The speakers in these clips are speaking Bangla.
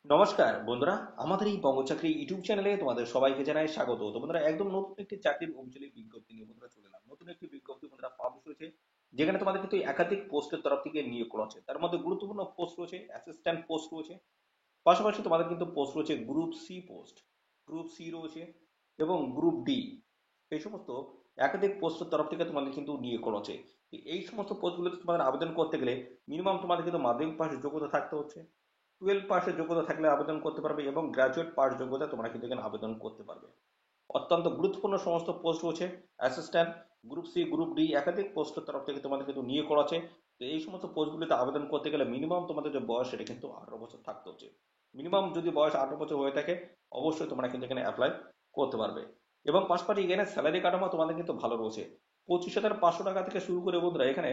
নমস্কার বন্ধুরা, আমাদের এই বঙ্গচাকরি ইউটিউব চ্যানেলে তোমাদের সবাইকে জানাই স্বাগত। তো বন্ধুরা, একদম নতুন একটি চাকরির অভিযোগ বিজ্ঞপ্তি নিয়ে বন্ধুরা চলে এলাম। নতুন একটি বিজ্ঞপ্তি বন্ধুরা পাবলিশ হয়েছে, যেখানে তোমাদের কিন্তু একাধিক পোস্টের তরফ থেকে নিয়োগ করা হচ্ছে। তার মধ্যে গুরুত্বপূর্ণ পোস্ট রয়েছে, অ্যাসিস্ট্যান্ট পোস্ট রয়েছে, পাশাপাশি তোমাদের কিন্তু পোস্ট রয়েছে group C post, group C রয়েছে এবং গ্রুপ ডি। এই সমস্ত একাধিক পোস্টের তরফ থেকে তোমাদের কিন্তু নিয়োগ করা হচ্ছে। এই সমস্ত পোস্টগুলোতে তোমাদের আবেদন করতে গেলে মিনিমাম তোমাদের কিন্তু মাধ্যমিক পাস যোগ্যতা থাকতে হচ্ছে। 12 পাসের যোগ্যতা থাকলে আবেদন করতে পারবে এবং গ্রাজুয়েট পাস যোগ্যতা তোমরা কিন্তু এখানে আবেদন করতে পারবে। অত্যন্ত গুরুত্বপূর্ণ সমস্ত পোস্ট রয়েছে। Assistant, group C, group D একাধিক পোস্টের তরফ থেকে তোমাদের কিন্তু নিয়োগ করা আছে। তো এই সমস্ত পোস্টগুলিতে আবেদন করতে গেলে মিনিমাম তোমাদের যে বয়স সেটা কিন্তু 18 বছর থাকতে হচ্ছে। মিনিমাম যদি বয়স 18 বছর হয়ে থাকে, অবশ্যই তোমরা কিন্তু এখানে অ্যাপ্লাই করতে পারবে। এবং পাশাপাশি এখানে স্যালারি কাঠামো তোমাদের কিন্তু ভালো রয়েছে। 25,500 টাকা থেকে শুরু করে বন্ধুরা এখানে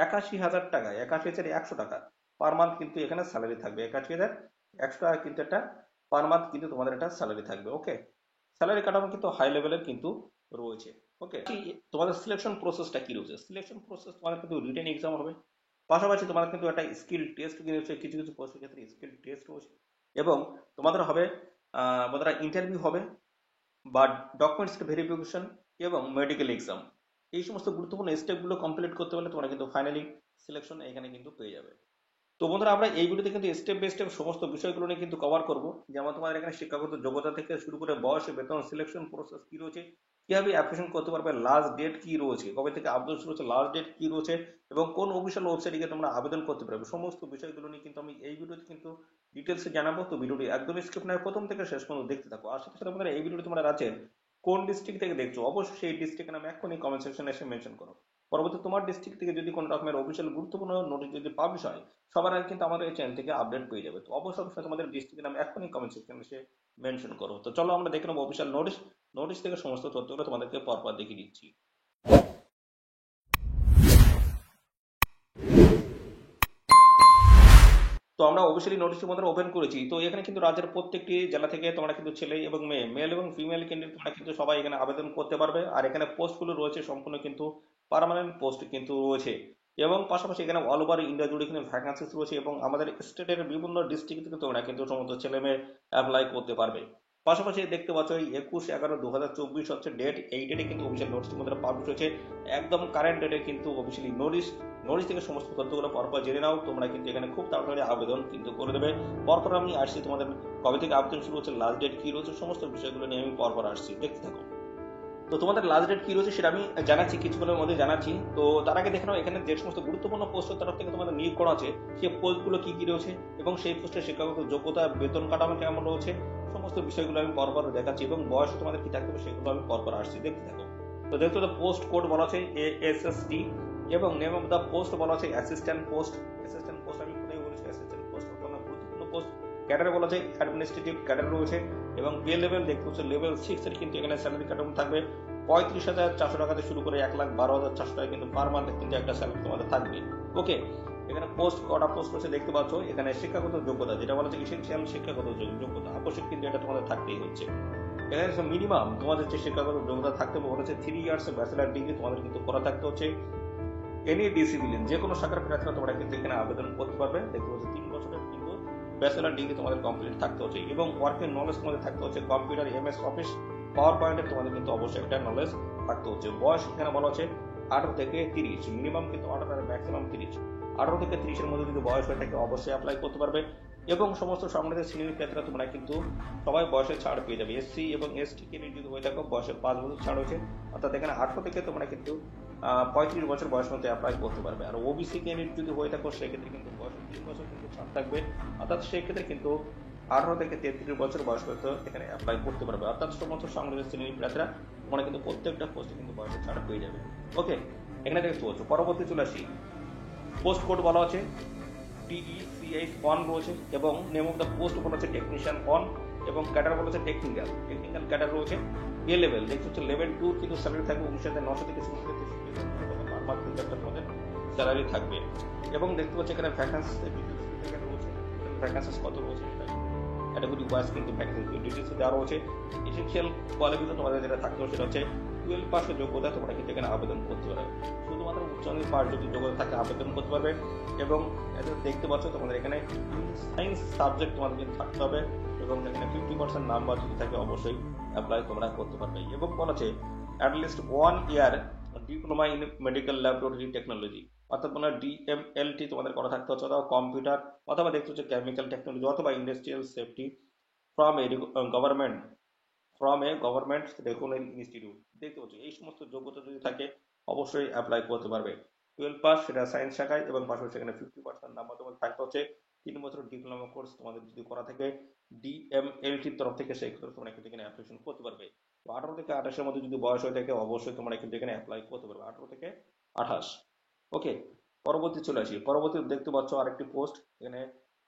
81,000 টাকা, 81,100 টাকা পার মান্থ কিন্তু এখানে স্যালারি থাকবে। 81,100 টাকা কিন্তু একটা পার মান্থ কিন্তু তোমাদের একটা স্যালারি থাকবে। ওকে, স্যালারি কাঠামো কিন্তু হাই লেভেলের কিন্তু রয়েছে। ওকে, তোমাদের সিলেকশন প্রসেসটা কি রয়েছে? সিলেকশন প্রসেস তোমাদের কিন্তু রিটেন এক্সাম হবে, পাশাপাশি তোমাদের কিন্তু একটা স্কিল টেস্ট রয়েছে, কিছু কিছু পোস্টের ক্ষেত্রে স্কিল টেস্ট রয়েছে, এবং তোমাদের হবে তোমাদের ইন্টারভিউ হবে বা ডকুমেন্টস ভেরিফিকেশন এবং মেডিকেল এক্সাম। এই সমস্ত গুরুত্বপূর্ণ স্টেপগুলো কমপ্লিট করতে পারলে তোমরা কিন্তু ফাইনালি সিলেকশন এখানে কিন্তু পেয়ে যাবে। তো বন্ধুরা, আমরা এই ভিডিওতে কিন্তু স্টেপ বাই স্টেপ সমস্ত বিষয়গুলো নিয়ে কিন্তু কভার করব। যেমন তোমাদের এখানে শিক্ষাগত যোগ্যতা থেকে শুরু করে বয়স, বেতন, সিলেকশন প্রসেস কি রয়েছে, কিভাবে অ্যাপ্লিকেশন করতে পারবে, লাস্ট ডেট কি রয়েছে, কবে থেকে আবেদন শুরু হচ্ছে, লাস্ট ডেট কি রয়েছে, এবং কোন অফিসিয়াল ওয়েবসাইটে গিয়ে তোমরা আবেদন করতে পারবে, সমস্ত বিষয়গুলো নিয়ে কিন্তু আমি এই ভিডিওতে কিন্তু ডিটেলসে জানাবো। তো ভিডিওটি একদমই স্কিপ নয়, প্রথম থেকে শেষ পর্যন্ত দেখতে থাকো। আর সাথে সাথে বন্ধুরা, এই ভিডিওটি তোমরা আছেন কোন ডিস্ট্রিক্ট থেকে দেখছো, অবশ্যই সেই ডিস্ট্রিক্টের নাম এক্ষুনি কমেন্ট সেকশনে এসে মেনশন করো। পরবর্তী তোমার ডিস্ট্রিক্ট থেকে যদি কোনো রকমের অফিসিয়াল গুরুত্বপূর্ণ নোটিশ যদি পাবলিশ হয়, সবার আগে কিন্তু আমাদের এই চ্যানেল থেকে আপডেট পেয়ে যাবে। তো অবশ্যই অবশ্যই তোমাদের ডিস্ট্রিক্টের নাম এখনই কমেন্ট সেকশনে এসে মেনশন করো। তো চলো আমরা দেখে নেবো অফিসিয়াল নোটিশ। নোটিশ থেকে সমস্ত তথ্যগুলো তোমাদেরকে পরপর দেখিয়ে দিচ্ছি। তো আমরা অফিসিয়ালি নোটিশ তোমাদের ওপেন করেছি। তো এখানে কিন্তু রাজ্যের প্রত্যেকটি জেলা থেকে তোমরা কিন্তু ছেলে এবং মেয়ে, মেল এবং ফিমেল ক্যান্ডিডেট তোমরা কিন্তু সবাই এখানে আবেদন করতে পারবে। আর এখানে পোস্টগুলো রয়েছে সম্পূর্ণ কিন্তু পার্মানেন্ট পোস্ট কিন্তু রয়েছে, এবং পাশাপাশি এখানে অল ওভার ইন্ডিয়া জুড়ে কিন্তু ভ্যাকান্সিস রয়েছে, এবং আমাদের স্টেটের বিভিন্ন ডিস্ট্রিক্ট থেকে তোমরা কিন্তু সমস্ত ছেলে মেয়ে অ্যাপ্লাই করতে পারবে। পাশাপাশি দেখতে পাচ্ছ এই 21/11/2024 হচ্ছে ডেট। এই ডেটে কিন্তু অফিসিয়াল নোটিশ তোমাদের পাবলিশ হয়েছে, একদম কারেন্ট ডেটে কিন্তু অফিসিয়ালি নোটিশ। নোটিশ থেকে সমস্ত তথ্যগুলো পরপর জেনে নাও। তোমরা কিন্তু এখানে খুব তাড়াতাড়ি আবেদন কিন্তু করে দেবে। পরপর আমি আসছি তোমাদের কবে থেকে আবেদন শুরু হচ্ছে, লাস্ট ডেট কি রয়েছে, সমস্ত বিষয়গুলো নিয়ে আমি পরপর আসছি, দেখতে থাকো। তো তোমাদের লাস্ট ডেট কি রয়েছে সেটা আমি জানাচ্ছি, কিছুক্ষণের মধ্যে জানাচ্ছি। তো তার আগে দেখে নাও এখানে যে সমস্ত গুরুত্বপূর্ণ পোস্টের তরফ থেকে তোমাদের নিয়োগ করা আছে, সেই পোস্টগুলো কি কি রয়েছে এবং সেই পোস্টের শিক্ষাগত যোগ্যতা, বেতন কাঠামো কেমন রয়েছে, সমস্ত বিষয়গুলো আমি পরপর দেখাচ্ছি, এবং বয়স তোমাদের কি থাকতে হবে সেগুলো আমি পরপর আসছি, দেখতে থাকো। তো দেখতে পোস্ট কোড বলা আছে ASSD, এবং নেম অফ দ্য পোস্ট বলা আছে অ্যাসিস্ট্যান্ট পোস্ট। অ্যাসিস্ট্যান্ট পোস্ট আমি কোথায় বলেছি, অ্যাসিস্ট্যান্ট পোস্ট অত্যন্ত গুরুত্বপূর্ণ পোস্ট। ক্যাডার বলা আছে অ্যাডমিনিস্ট্রেটিভ ক্যাডার রয়েছে, এবং পে লেভেল দেখতে হচ্ছে লেভেল 6 এর কিন্তু এখানে স্যালারি কাঠামো থাকবে 35,400 টাকা থেকে শুরু করে 1,12,400 টাকা কিন্তু পার মান্থ কিন্তু একটা স্যালারি তোমাদের থাকবে। ওকে, এখানে পোস্ট কটা পোস্ট করছে দেখতে পাচ্ছ। এখানে শিক্ষাগত যোগ্যতা যেটা বলা হচ্ছে এসেনশিয়াল শিক্ষাগত যোগ্যতা আবশ্যক, কিন্তু এটা তোমাদের থাকতেই হচ্ছে। এখানে মিনিমাম তোমাদের যে শিক্ষাগত যোগ্যতা থাকতে বলেছে 3 ইয়ার্স ব্যাচেলার ডিগ্রি তোমাদের কিন্তু করা থাকতে হচ্ছে। এনি ডিসিপ্লিন যে কোনো শাখার প্রার্থীরা তোমরা কিন্তু এখানে আবেদন করতে পারবে। দেখতে পাচ্ছ 3 বছরের কিন্তু ব্যাচেলার ডিগ্রি তোমাদের কমপ্লিট থাকতে হচ্ছে, এবং ওয়ার্কিং নলেজ তোমাদের থাকতে হচ্ছে কম্পিউটার, MS অফিস, পাওয়ার পয়েন্টের তোমাদের কিন্তু অবশ্যই একটা নলেজ থাকতে হচ্ছে। বয়স এখানে বলা হচ্ছে 18 থেকে 30, মিনিমাম কিন্তু 18 আর ম্যাক্সিমাম 30। 18 থেকে 30 এর মধ্যে যদি বয়স হয়ে থাকে অবশ্যই অ্যাপ্লাই করতে পারবে, এবং সমস্ত সম্মানিত শ্রেণীর ক্ষেত্রে তোমরা কিন্তু সবাই বয়সে ছাড় পেয়ে যাবে। SC এবং ST ক্যান্ডিডেট যদি হয়ে থাকো বয়সে 5 বছর ছাড় হয়েছে, অর্থাৎ এখানে 18 থেকে তোমরা কিন্তু 35 বছর বয়স মধ্যে অ্যাপ্লাই করতে পারবে। আর OBC ক্যান্ডিডেট যদি হয়ে থাকো সেক্ষেত্রে কিন্তু বয়সে 3 বছর কিন্তু ছাড় থাকবে, অর্থাৎ সেক্ষেত্রে কিন্তু 18 থেকে 33 বছর বয়স পর্যন্ত এখানে অ্যাপ্লাই করতে পারবে। অর্থাৎ সমস্ত সম্মানিত শ্রেণীর প্রার্থীরা তোমরা কিন্তু প্রত্যেকটা পোস্টে কিন্তু বয়সে ছাড় পেয়ে যাবে। ওকে, এখানে দেখতে পাচ্ছ। পরবর্তী চলে আসি, পোস্ট কোড বলা আছে TECH1 রয়েছে, এবং নেম অফ দ্য পোস্ট বলা আছে টেকনিশিয়ান 1, এবং ক্যাডার বলা আছে টেকনিক্যাল ক্যাডার রয়েছে। এ লেভেল দেখতে হচ্ছে লেভেল 2 কিন্তু স্যালারি থাকবে 19,900 থেকে শুরু করে 63,000 পার মান্থ কিন্তু একটা তোমাদের স্যালারি থাকবে। এবং দেখতে পাচ্ছি এখানে ভ্যাকান্সি রয়েছে, ভ্যাকান্সি কত রয়েছে ক্যাটাগরি ওয়াইজ কিন্তু ভ্যাকান্সি ডিটেলস দেওয়া রয়েছে। এসেনশিয়াল কোয়ালিফিকেশন তোমাদের যেটা থাকতে হবে সেটা হচ্ছে 12 পাসের যোগ্যতা তোমরা কিন্তু এখানে আবেদন করতে পারবে। শুধুমাত্র উচ্চ মাধ্যমিক পাস যদি যোগ্যতা থাকে আবেদন করতে পারবে। এবং এতে দেখতে পাচ্ছ তোমাদের এখানে সায়েন্স সাবজেক্ট তোমাদের কিন্তু থাকতে হবে, এবং এখানে 50% নাম্বার যদি থাকে অবশ্যই অ্যাপ্লাই তোমরা করতে পারবে। এবং বলা আছে at least 1 year diploma in medical laboratory technology, অর্থাৎ তোমার ডিএমএলটি তোমাদের করা থাকতে হচ্ছে, অথবা কম্পিউটার, অথবা দেখতে হচ্ছে কেমিক্যাল টেকনোলজি, অথবা industrial safety from a government recognised institute. দেখতে পাচ্ছ এই সমস্ত যোগ্যতা যদি থাকে অবশ্যই অ্যাপ্লাই করতে পারবে। 12 পাস সেটা সায়েন্স শাখায়, এবং পাশাপাশি সেখানে 50% নাম্বার তোমাদের থাকতে হচ্ছে। 3 বছর ডিপ্লোমা কোর্স তোমাদের যদি করা থাকে ডিএমএলটির তরফ থেকে, সেই ক্ষেত্রে তোমরা কিন্তু এখানে অ্যাপ্লিকেশন করতে পারবে। তো 18 থেকে 28-এর মধ্যে যদি বয়স হয়ে থাকে অবশ্যই তোমরা কিন্তু এখানে অ্যাপ্লাই করতে পারবে, 18 থেকে 28। ওকে, পরবর্তী চলে আসি। পরবর্তী দেখতে পাচ্ছ আরেকটি পোস্ট, এখানে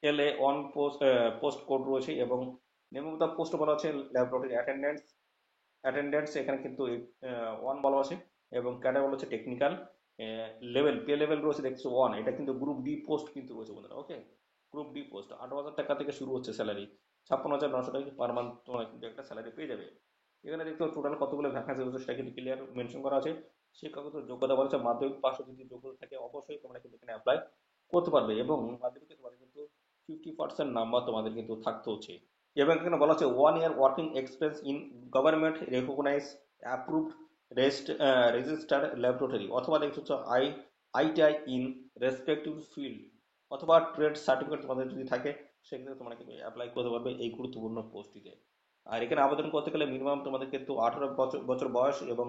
LA1 পোস্ট কোড রয়েছে, এবং নেম অফ দ্য পোস্ট বলা হচ্ছে ল্যাবরেটরি অ্যাটেন্ডেন্স। এখানে কিন্তু 1 বলা আছে, এবং ক্যাডার বলা হচ্ছে টেকনিক্যাল লেভেল, পে লেভেল রয়েছে দেখছো 1। এটা কিন্তু গ্রুপ ডি পোস্ট কিন্তু রয়েছে বন্ধুরা। ওকে, গ্রুপ ডি পোস্ট 18,000 টাকা থেকে শুরু হচ্ছে স্যালারি, 56,900 টাকা পার মান্থ তোমরা কিন্তু একটা স্যালারি পেয়ে যাবে। এখানে দেখতে টোটাল কতগুলো ভ্যাকান্সি রয়েছে সেটা কিন্তু ক্লিয়ার মেনশন করা আছে। শিক্ষাগত যোগ্যতা বলা হচ্ছে মাধ্যমিক পাশ যদি যোগ্যতা থাকে অবশ্যই তোমরা কিন্তু এখানে অ্যাপ্লাই করতে পারবে, এবং মাধ্যমিকে তোমাদের কিন্তু 50% নাম্বার তোমাদের কিন্তু থাকতে হচ্ছে। এবং এখানে বলা হচ্ছে 1 year working experience in government recognise approved registered laboratory, অথবা দেখতে হচ্ছে আইটিআই ইন রেসপেক্টিভ ফিল্ড, অথবা ট্রেড সার্টিফিকেট তোমাদের যদি থাকে সেক্ষেত্রে তোমরা কিন্তু অ্যাপ্লাই করতে পারবে এই গুরুত্বপূর্ণ পোস্টটিতে। আর এখানে আবেদন করতে গেলে মিনিমাম তোমাদের কিন্তু 18 বছর বয়স, এবং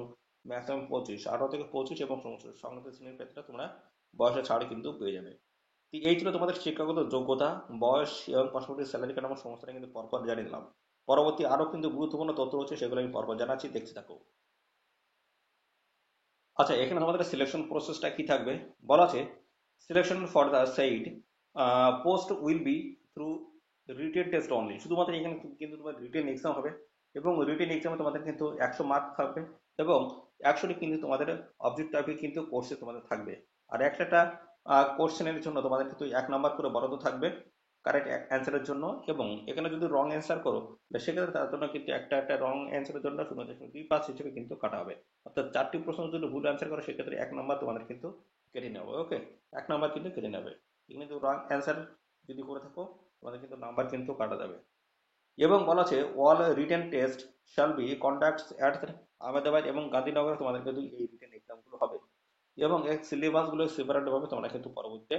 ম্যাক্সিমাম 18 থেকে 25, এবং সংগত শ্রেণীর ক্ষেত্রে তোমরা বয়সের ছাড় কিন্তু পেয়ে যাবে। তো এই ছিল তোমাদের শিক্ষাগত যোগ্যতা, বয়স, এবং পাশাপাশি স্যালারি কাঠামো সমস্তটা কিন্তু পরপর জানিয়ে দিলাম। পরবর্তী আরো কিন্তু গুরুত্বপূর্ণ তথ্য রয়েছে, সেগুলো আমি পরপর জানাচ্ছি, দেখতে থাকো। আচ্ছা, এখানে তোমাদের সিলেকশন প্রসেসটা কি থাকবে বলা আছে, selection for the said post will be through written test only. শুধুমাত্র এখানে কিন্তু তোমার রিটেন এক্সাম হবে, এবং রিটেন এক্সামে তোমাদের কিন্তু 100 মার্ক থাকবে, এবং 100টি কিন্তু তোমাদের অবজেক্ট টাইপের কিন্তু কোর্সে তোমাদের থাকবে। আর একটা কোশ্চেনের জন্য তোমাদের কিন্তু 1 নাম্বার করে বরাদ্দ থাকবে কারেক্ট অ্যান্সারের জন্য। এবং এখানে যদি রং অ্যান্সার করো তাহলে সেক্ষেত্রে তার জন্য কিন্তু একটা রং অ্যান্সারের জন্য 0.2 পাস হিসেবে কিন্তু কাটা হবে। অর্থাৎ 4টি প্রশ্ন যদি ভুল অ্যান্সার করো সেক্ষেত্রে 1 নাম্বার তোমাদের কিন্তু কেটে নেবে। ওকে, 1 নাম্বার কিন্তু কেটে নেবে। কিন্তু রং অ্যান্সার যদি করে থাকো তোমাদের কিন্তু নাম্বার কিন্তু কাটা যাবে। এবং বলা আছে all written test shall be conducts at Ahmedabad এবং গান্ধীনগরে তোমাদের কিন্তু এই রিটেন এক্সামগুলো হবে, এবং এর সিলেবাসগুলো সেপারেট ভাবে তোমরা কিন্তু পরবর্তীতে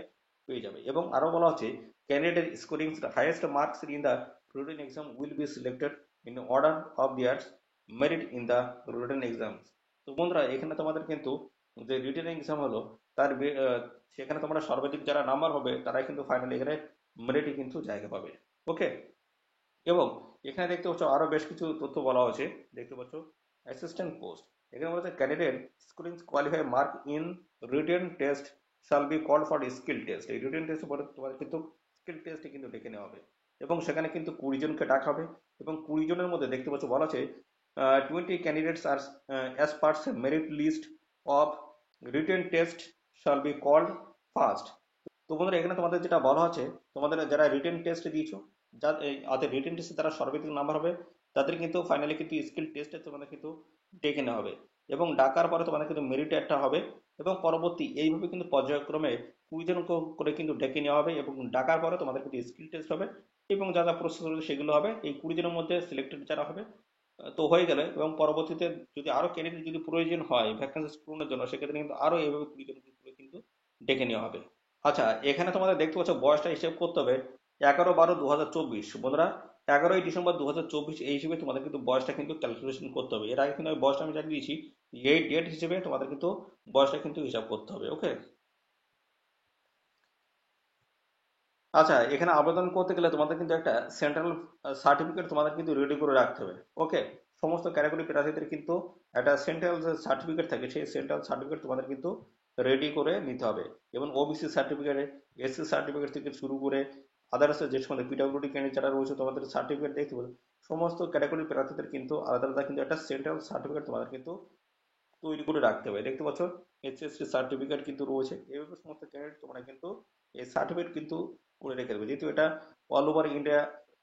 পেয়ে যাবে। এবং আরো বলা হচ্ছে candidate scoring highest marks in the written exam will be selected in order of their merit in the written exam. তো বন্ধুরা এখানে তোমাদের কিন্তু যে রিটেন এক্সাম হলো তার সেখানে তোমরা সর্বাধিক যারা নাম্বার হবে তারাই কিন্তু ফাইনালি এখানে মেরিটে কিন্তু জায়গা পাবে। ওকে, এবং এখানে দেখতে পাচ্ছ আরো বেশ কিছু তথ্য বলা হয়েছে, দেখতে পাচ্ছ অ্যাসিস্ট্যান্ট পোস্ট। এখানে বলা হচ্ছে candidate scoring qualify mark in written test shall be call for skill test. এই রিটেন টেস্ট পরে তোমাদের কিন্তু স্কিল টেস্টে কিন্তু ডেকে নেওয়া হবে, এবং সেখানে কিন্তু 20 জনকে ডাকা হবে। এবং 20 জনের মধ্যে দেখতে পাচ্ছ বলা আছে 20 candidates are as per merit list of written test shall be called first. তো বন্ধুরা এখানে তোমাদের যেটা বলা হচ্ছে, তোমাদের যারা রিটেন টেস্ট দিয়েছো, যাদের রিটেন টেস্টে তারা সর্বাধিক নাম্বার হবে তাদের কিন্তু ফাইনালি কিন্তু স্কিল টেস্টে তোমাদের কিন্তু ডেকে নেওয়া হবে, এবং ডাকার পরে তোমাদের কিন্তু মেরিট একটা হবে। এবং পরবর্তী এইভাবে কিন্তু পর্যায়ক্রমে 20 জন করে কিন্তু ডেকে নেওয়া হবে, এবং ডাকার পরে তোমাদের কিন্তু স্কিল টেস্ট হবে, এবং যা যা প্রসেস রয়েছে সেগুলো হবে। এই 20 জনের মধ্যে সিলেক্টেড যারা হবে তো হয়ে গেলে, এবং পরবর্তীতে যদি আরো ক্যান্ডিডেট যদি প্রয়োজন হয় ভ্যাকেন্সি পূরণের জন্য সেক্ষেত্রে কিন্তু আরো এইভাবে 20 জন করে কিন্তু ডেকে নেওয়া হবে। আচ্ছা, এখানে তোমাদের দেখতে পাচ্ছ বয়সটা হিসেব করতে হবে 11/12/2024 বন্ধুরা। 11ই ডিসেম্বর 2024 এই হিসেবে তোমাদের কিন্তু বয়সটা কিন্তু ক্যালকুলেশন করতে হবে। এর আগে কিন্তু আমি বয়সটা আমি জানিয়ে দিয়েছি, এই ডেট হিসেবে তোমাদের কিন্তু বয়সটা কিন্তু হিসাব করতে হবে। ওকে, আচ্ছা, এখানে আবেদন করতে গেলে তোমাদের কিন্তু একটা সেন্ট্রাল সার্টিফিকেট তোমাদের কিন্তু রেডি করে রাখতে হবে। ওকে, সমস্ত ক্যাটাগরি প্রার্থীদের কিন্তু একটা সেন্ট্রাল যে সার্টিফিকেট থাকে সেই সেন্ট্রাল সার্টিফিকেট তোমাদের কিন্তু রেডি করে নিতে হবে। এবং ওবিসি সার্টিফিকেট, এসসি সার্টিফিকেট থেকে শুরু করে আদার্স যে সমস্ত পিডব্লিউডি ক্যান্ডিডেট যারা রয়েছে তোমাদের সার্টিফিকেট দেখতে পাবে। সমস্ত ক্যাটাগরি প্রার্থীদের কিন্তু আলাদা আলাদা কিন্তু একটা সেন্ট্রাল সার্টিফিকেট তোমাদের কিন্তু তৈরি করে রাখতে হবে। দেখতে পাচ্ছ এইচএসসি সার্টিফিকেট কিন্তু রয়েছে, এইভাবে সমস্ত ক্যান্ডিডেট তোমরা কিন্তু এই সার্টিফিকেট কিন্তু করে রেখে দেবে। যেহেতু এটা অল ওভার ইন্ডিয়া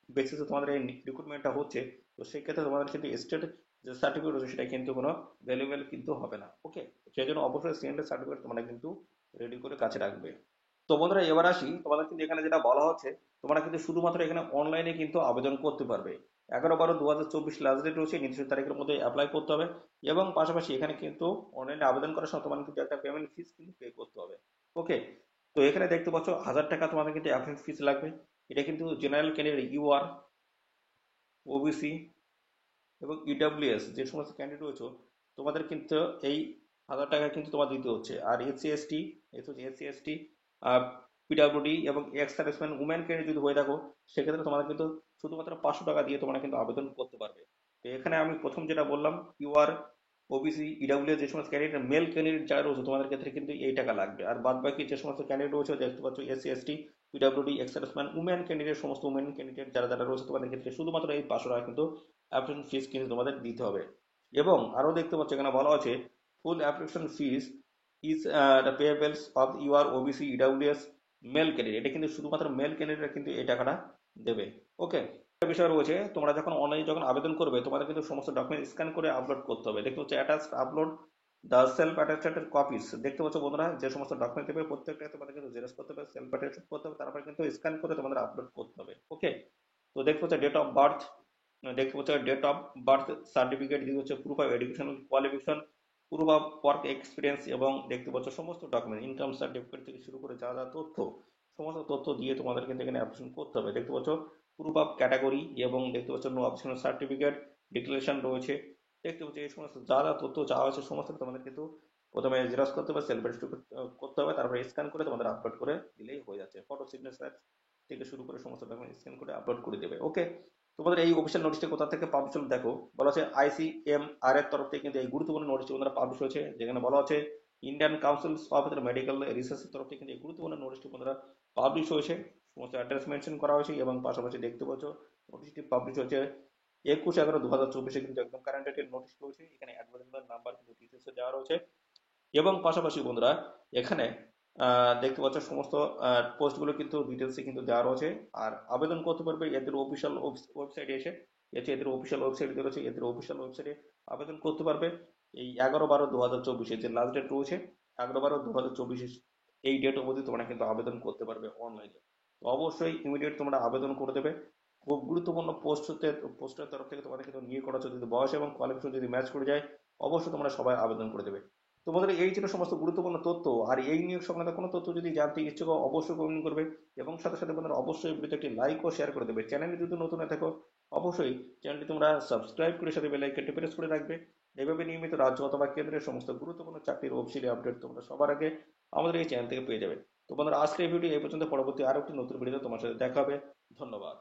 বেসিসে তোমাদের এই রিক্রুটমেন্টটা হচ্ছে, তো সেই ক্ষেত্রে তোমাদের কিন্তু স্টেট যে সার্টিফিকেট রয়েছে সেটা কিন্তু কোনো ভ্যালুয়েবল কিন্তু হবে না। ওকে, সেই জন্য অবশ্যই সিএনএর সার্টিফিকেট তোমরা কিন্তু রেডি করে কাছে রাখবে। তো বন্ধুরা এবার আসি, তোমাদের কিন্তু এখানে যেটা বলা হচ্ছে, তোমরা কিন্তু শুধুমাত্র এখানে অনলাইনে কিন্তু আবেদন করতে পারবে। 11/12/2024 লাস্ট ডেট রয়েছে, নির্দিষ্ট তারিখের মধ্যে অ্যাপ্লাই করতে হবে। এবং পাশাপাশি এখানে কিন্তু অনলাইনে আবেদন করার সময় তোমাদের কিন্তু একটা পেমেন্ট ফিস কিন্তু পে করতে হবে। ওকে, তো এখানে দেখতে পাচ্ছ 1000 টাকা তোমাদের কিন্তু অ্যাপ্লিকেশন ফিস লাগবে। এটা কিন্তু জেনারেল ক্যান্ডিডেট, ইউআর, ওবিসি এবং ইডব্লিউএস যে সমস্ত ক্যান্ডিডেট রয়েছে তোমাদের কিন্তু এই 1000 টাকা কিন্তু তোমার দিতে হচ্ছে। আর এসসি এসটি পিডাব্লিউডি এবং এক্স সার্ভিসম্যান উমেন ক্যান্ডিডেট যদি হয়ে থাকো, সেক্ষেত্রে তোমাদের কিন্তু শুধুমাত্র 500 টাকা দিয়ে তোমরা কিন্তু আবেদন করতে পারবে। তো এখানে আমি প্রথম যেটা বললাম, ইউআর, ওবিসি, ইডব্লিউএস যে সমস্ত ক্যান্ডিডেট মেল ক্যান্ডিডেট যারা রয়েছে তোমাদের ক্ষেত্রে কিন্তু এই টাকা লাগবে। আর বাদ বাকি যে সমস্ত ক্যান্ডিডেট রয়েছে দেখতে পাচ্ছ, SC ST PWD ex serviceman women candidate, সমস্ত উমেন ক্যান্ডিডেট যারা যারা রয়েছে তোমাদের ক্ষেত্রে শুধুমাত্র এই 500 টাকা কিন্তু অ্যাপ্লিকেশন ফিস কিন্তু তোমাদের দিতে হবে। এবং আরো দেখতে পাচ্ছ এখানে বলা আছে, full application fees is the payables of UR, OBC, EWS male candidate. এটা কিন্তু শুধুমাত্র মেল ক্যান্ডিডেট কিন্তু এই টাকাটা দেবে। ওকে, বিষয় রয়েছে, তোমরা যখন অনলাইনে যখন আবেদন করবে তোমাদের কিন্তু সমস্ত ডকুমেন্ট স্ক্যান করে আপলোড করতে হবে। দেখতে পাচ্ছ attach upload the self attested copies. দেখতে পাচ্ছ বন্ধুরা, যে সমস্ত ডকুমেন্ট দেবে প্রত্যেকটা তোমাদের কিন্তু জেরক্স করতে হবে, সেলফ অ্যাটাস্টেড করতে হবে, তারপরে কিন্তু স্ক্যান করে তোমাদের আপলোড করতে হবে। ওকে, তো দেখতে পাচ্ছ ডেট অফ বার্থ, দেখতে পাচ্ছ ডেট অফ বার্থ সার্টিফিকেট, দিয়ে হচ্ছে proof of educational qualification, proof of work experience, এবং দেখতে পাচ্ছ সমস্ত ডকুমেন্ট ইনকাম সার্টিফিকেট থেকে শুরু করে যা যা তথ্য, সমস্ত তথ্য দিয়ে তোমাদের কিন্তু এখানে অ্যাপ্লিকেশন করতে হবে। দেখতে পাচ্ছ প্রুফ অফ ক্যাটাগরি, এবং দেখতে পাচ্ছ নো অপশনাল সার্টিফিকেট, ডিক্লারেশন রয়েছে। দেখতে পাচ্ছ এই সমস্ত যা যা তথ্য চাওয়া হয়েছে সমস্ত তোমাদের কিন্তু প্রথমে জেরক্স করতে হবে, সেলফ করতে হবে, তারপরে স্ক্যান করে তোমাদের আপলোড করে দিলেই হয়ে যাচ্ছে। ফটো সিগনেচার থেকে শুরু করে সমস্ত ডকুমেন্ট স্ক্যান করে আপলোড করে দেবে। ওকে, তোমাদের এই অফিসিয়াল নোটিশটা কোথা থেকে পাবলিশ হলো দেখো, বলা আছে আইসিএমআর এর তরফ থেকে কিন্তু এই গুরুত্বপূর্ণ নোটিশটি ওনারা পাবলিশ হয়েছে, যেখানে বলা আছে ইন্ডিয়ান কাউন্সিল অফ মেডিকেল রিসার্চের তরফ থেকে কিন্তু এই গুরুত্বপূর্ণ নোটিশটি ওনারা পাবলিশ হয়েছে। সমস্ত অ্যাড্রেস মেনশন করা হয়েছে, এবং পাশাপাশি দেখতে পাচ্ছ নোটিশটি পাবলিশ হয়েছে 21/11/2024 কিন্তু একদম কারেন্ট ডেটের নোটিশ রয়েছে। এখানে অ্যাডভার্টাইজমেন্ট নাম্বার কিন্তু ডিটেলসে দেওয়া রয়েছে। এবং পাশাপাশি বন্ধুরা এখানে দেখতে পাচ্ছ সমস্ত পোস্টগুলো কিন্তু ডিটেলসে কিন্তু দেওয়া রয়েছে। আর আবেদন করতে পারবে এদের অফিসিয়াল ওয়েবসাইটে এসে, এদের অফিসিয়াল ওয়েবসাইট রয়েছে, এদের অফিসিয়াল ওয়েবসাইটে আবেদন করতে পারবে। এই 11/12/2024 যে লাস্ট ডেট রয়েছে, 11/12/2024 এই ডেট অবধি তোমরা কিন্তু আবেদন করতে পারবে অনলাইনে। তো অবশ্যই ইমিডিয়েট তোমরা আবেদন করে দেবে। খুব গুরুত্বপূর্ণ পোস্টের তরফ থেকে তোমাদের কিন্তু নিয়োগ করা হচ্ছে। যদি বয়স এবং কোয়ালিফিকেশন যদি ম্যাচ করে যায়, অবশ্যই তোমরা সবাই আবেদন করে দেবে। তোমাদের এই ছিল সমস্ত গুরুত্বপূর্ণ তথ্য। আর এই নিয়োগ সংক্রান্ত কোনো তথ্য যদি জানতে ইচ্ছুক হও, অবশ্যই কমেন্ট করবে। এবং সাথে সাথে বন্ধুরা অবশ্যই ভিডিওতে একটি লাইক ও শেয়ার করে দেবে। চ্যানেলে যদি নতুন হয়ে থাকো, অবশ্যই চ্যানেলটি তোমরা সাবস্ক্রাইব করে সাথে বেল আইকনটি প্রেস করে রাখবে। এভাবে নিয়মিত রাজ্য অথবা কেন্দ্রের সমস্ত গুরুত্বপূর্ণ চাকরির অফিসিয়ালি আপডেট তোমরা সবার আগে আমাদের এই চ্যানেল থেকে পেয়ে যাবে। তো বন্ধুরা আজকের এই ভিডিও এই পর্যন্ত, পরবর্তী আরো একটি নতুন ভিডিওতে তোমার সাথে দেখা হবে। ধন্যবাদ।